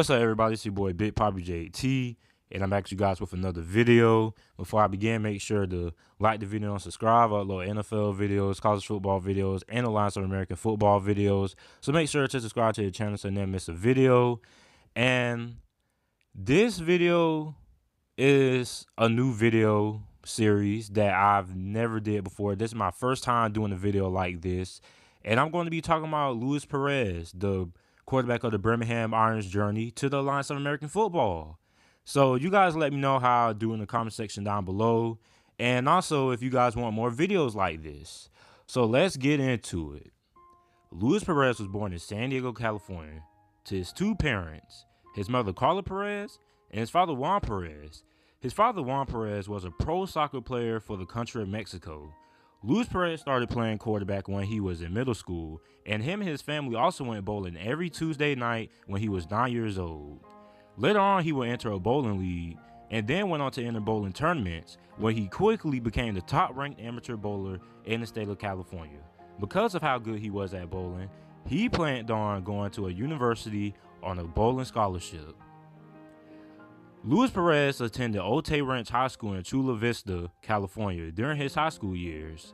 What's up, everybody? It's your boy Big Poppy JT, and I'm back to you guys with another video. Before I begin, make sure to like the video and subscribe. I upload NFL videos, college football videos, and Alliance of American football videos. So make sure to subscribe to the channel so you never miss a video. And this video is a new video series that I've never did before. This is my first time doing a video like this, and I'm going to be talking about Luis Perez, the quarterback of the Birmingham Irons' journey to the Alliance of American football. So you guys let me know how I do in the comment section down below, and also if you guys want more videos like this. So let's get into it. Luis Perez was born in San Diego, California, to his two parents, his mother Carla Perez and his father Juan Perez. His father Juan Perez was a pro soccer player for the country of Mexico. Luis Perez started playing quarterback when he was in middle school, and him and his family also went bowling every Tuesday night when he was 9 years old. Later on, he would enter a bowling league, and then went on to enter bowling tournaments, where he quickly became the top-ranked amateur bowler in the state of California. Because of how good he was at bowling, he planned on going to a university on a bowling scholarship. Luis Perez attended Otay Ranch High School in Chula Vista, California during his high school years.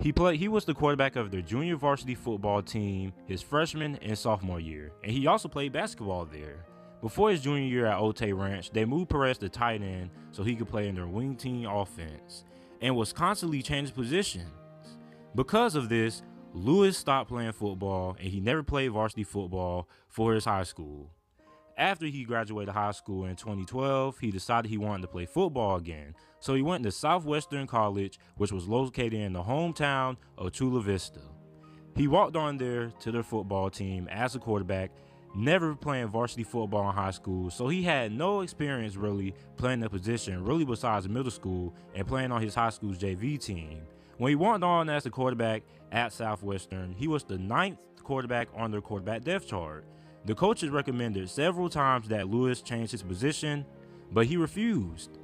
He was the quarterback of their junior varsity football team his freshman and sophomore year, and he also played basketball there. Before his junior year at Otay Ranch, they moved Perez to tight end so he could play in their wing team offense, and was constantly changing positions. Because of this, Luis stopped playing football, and he never played varsity football for his high school. After he graduated high school in 2012, he decided he wanted to play football again, so he went to Southwestern College, which was located in the hometown of Chula Vista. He walked on there to their football team as a quarterback, never playing varsity football in high school, so he had no experience really playing the position, really besides middle school and playing on his high school's JV team. When he walked on as a quarterback at Southwestern, he was the 9th quarterback on their quarterback depth chart. The coaches recommended several times that Luis change his position, but he refused.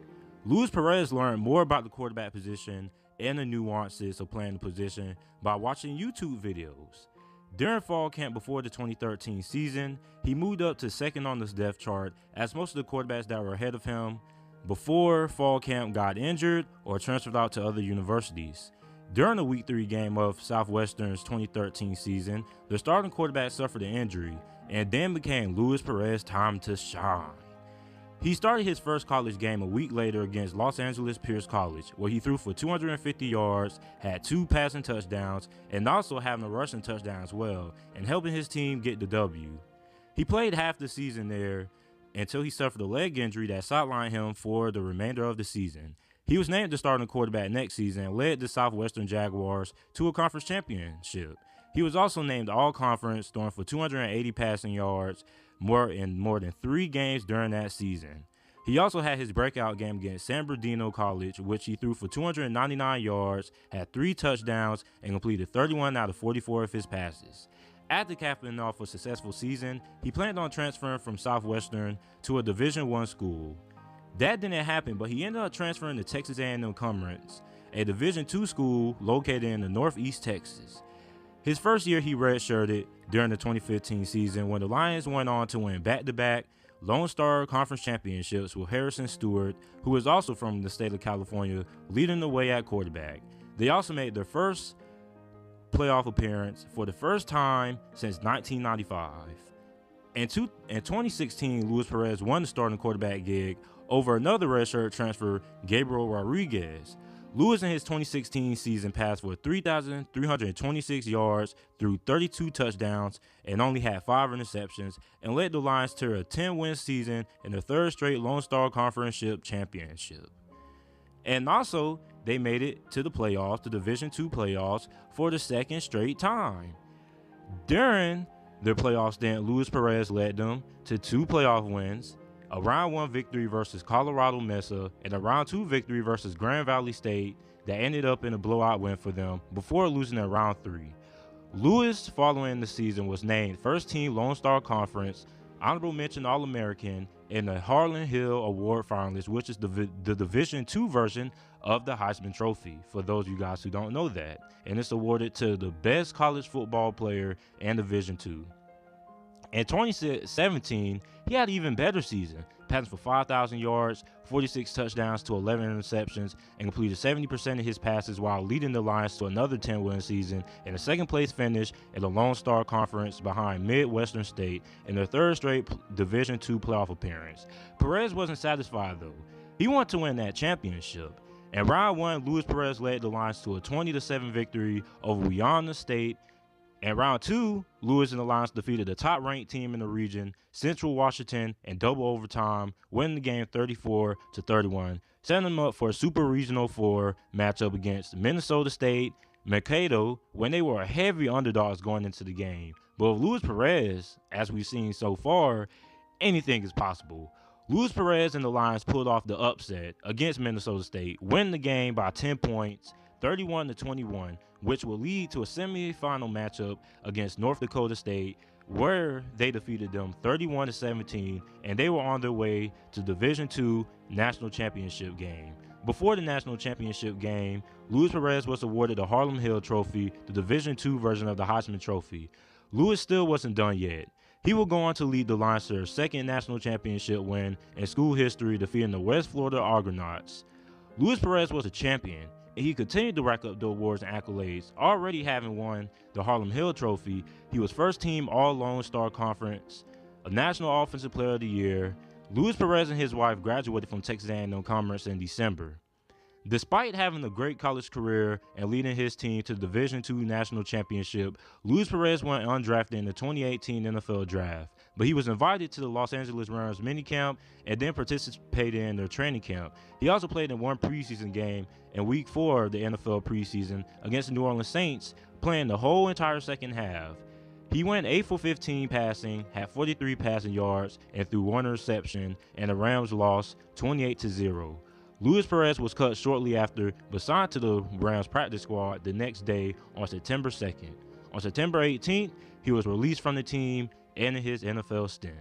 Luis Perez learned more about the quarterback position and the nuances of playing the position by watching YouTube videos. During fall camp before the 2013 season, he moved up to second on this depth chart, as most of the quarterbacks that were ahead of him before fall camp got injured or transferred out to other universities. During the Week 3 game of Southwestern's 2013 season, the starting quarterback suffered an injury, and then became Luis Perez's time to shine. He started his first college game a week later against Los Angeles Pierce College, where he threw for 250 yards, had 2 passing touchdowns, and also having a rushing touchdown as well, and helping his team get the W. He played half the season there until he suffered a leg injury that sidelined him for the remainder of the season. He was named the starting quarterback next season and led the Southwestern Jaguars to a conference championship. He was also named All-Conference, throwing for 280 passing yards more than 3 games during that season. He also had his breakout game against San Bernardino College, which he threw for 299 yards, had 3 touchdowns, and completed 31 out of 44 of his passes. After capping off a successful season, he planned on transferring from Southwestern to a Division I school. That didn't happen, but he ended up transferring to Texas A&M Commerce, a Division II school located in the Northeast Texas. His first year, he redshirted during the 2015 season when the Lions went on to win back-to-back Lone Star Conference championships with Harrison Stewart, who was also from the state of California, leading the way at quarterback. They also made their first playoff appearance for the first time since 1995. In 2016, Luis Perez won the starting quarterback gig over another redshirt transfer, Gabriel Rodriguez. Luis in his 2016 season passed for 3,326 yards, threw 32 touchdowns, and only had 5 interceptions, and led the Lions to a 10-win season and their 3rd straight Lone Star Conference championship. And also, they made it to the playoffs, the Division II playoffs, for the 2nd straight time. During their playoff stint, Luis Perez led them to 2 playoff wins, a round 1 victory versus Colorado Mesa, and a round 2 victory versus Grand Valley State that ended up in a blowout win for them before losing in round 3. Luis, following the season, was named First Team Lone Star Conference, Honorable Mention All-American, and the Harlon Hill Award finalist, which is the Division II version of the Heisman Trophy, for those of you guys who don't know that. And it's awarded to the best college football player in Division II. In 2017, he had an even better season, passing for 5,000 yards, 46 touchdowns to 11 interceptions, and completed 70% of his passes while leading the Lions to another 10-win season and a second-place finish in the Lone Star Conference behind Midwestern State in their third straight Division II playoff appearance. Perez wasn't satisfied, though. He wanted to win that championship. In round one, Luis Perez led the Lions to a 20-7 victory over Wichita State. In round two, Lewis and the Lions defeated the top-ranked team in the region, Central Washington, in double overtime, winning the game 34-31, setting them up for a Super Regional 4 matchup against Minnesota State, Mankato, when they were heavy underdogs going into the game. But with Luis Perez, as we've seen so far, anything is possible. Luis Perez and the Lions pulled off the upset against Minnesota State, winning the game by 10 points, 31-21, which will lead to a semifinal matchup against North Dakota State, where they defeated them 31-17, and they were on their way to Division II National Championship game. Before the National Championship game, Luis Perez was awarded the Harlon Hill Trophy, the Division II version of the Heisman Trophy. Luis still wasn't done yet. He will go on to lead the Lions to their second national championship win in school history, defeating the West Florida Argonauts. Luis Perez was a champion, and he continued to rack up the awards and accolades. Already having won the Harlon Hill Trophy, he was first team All-Lone Star Conference, a National Offensive Player of the Year. Luis Perez and his wife graduated from Texas A&M Commerce in December. Despite having a great college career and leading his team to the Division II National Championship, Luis Perez went undrafted in the 2018 NFL Draft, but he was invited to the Los Angeles Rams minicamp and then participated in their training camp. He also played in one preseason game in Week 4 of the NFL preseason against the New Orleans Saints, playing the whole entire second half. He went 8 for 15 passing, had 43 passing yards, and threw one interception, and the Rams lost 28-0. Luis Perez was cut shortly after, but signed to the Rams practice squad the next day on September 2nd. On September 18th, he was released from the team, ending his NFL stint.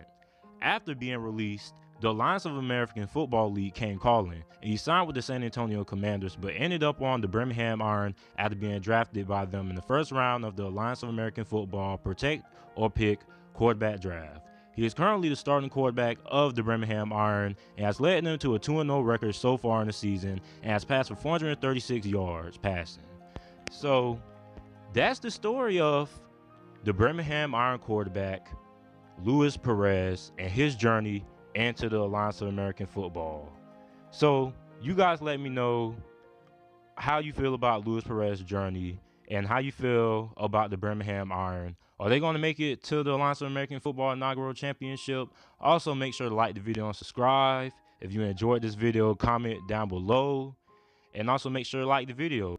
After being released, the Alliance of American Football League came calling, and he signed with the San Antonio Commanders, but ended up on the Birmingham Iron after being drafted by them in the first round of the Alliance of American Football Protect or Pick quarterback draft. He is currently the starting quarterback of the Birmingham Iron and has led them to a 2-0 record so far in the season and has passed for 436 yards passing. So that's the story of the Birmingham Iron quarterback, Luis Perez, and his journey into the Alliance of American Football. So you guys let me know how you feel about Luis Perez's journey and how you feel about the Birmingham Iron. Are they going to make it to the Alliance of American Football Inaugural Championship? Also, make sure to like the video and subscribe. If you enjoyed this video, comment down below. And also make sure to like the video.